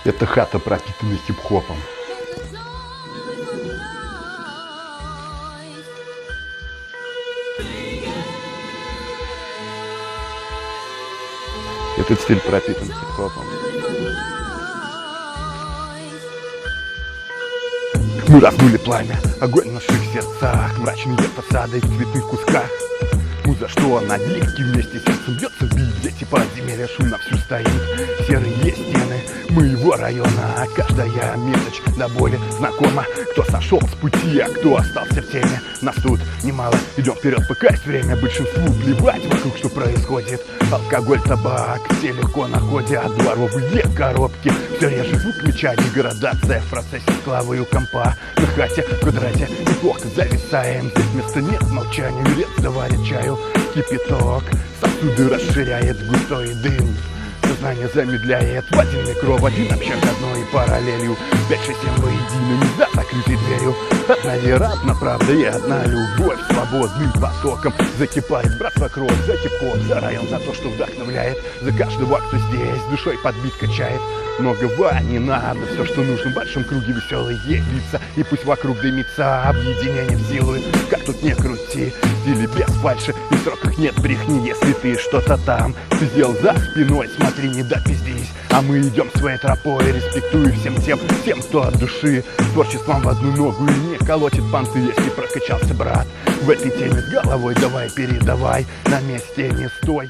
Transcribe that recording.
Эта хата пропитана хип-хопом. Этот стиль пропитан хип-хопом. Мы разнули пламя, огонь в наших сердцах, мрачные фасады в цветных кусках. За что на близки вместе сердцем бьется в бит, дети подземелья шум на всю стоит. Серые стены моего района, а каждая мелочь до боли знакома. Кто сошел с пути, а кто остался в теме. Нас тут немало, идем вперед, пока есть время. Большинству плевать вокруг, что происходит. Алкоголь, табак, все легко находят. Дворовые коробки, все реже звук меча. Деградация в процессе склавы у компа. На хате, в квадрате, неплохо зависаем. Здесь места нет молчанию, лет заварит чаю. Кипяток, сосуды расширяет густой дым. Сознание замедляет водяный кров, один общак одной параллелью. 5, 6, 7 воедино, не за закрытой дверью. Одна вера, одна правда и одна любовь. Свободным потоком закипает братство, кровь за хип-хоп, за район, за то, что вдохновляет. За каждого, кто здесь душой подбит качает. Многого не надо, все, что нужно в большом круге веселые лица. И пусть вокруг дымится объединение в силу. Как тут не крути, или без фальши, и в сроках нет брехни. Если ты что-то там ты сделал за спиной, смотри, не допиздись. А мы идем своей тропой, респектую всем тем, кто от души творчеством в одну ногу и не колотит понты, если прокачался брат. В этой теме с головой давай передавай, на месте не стой.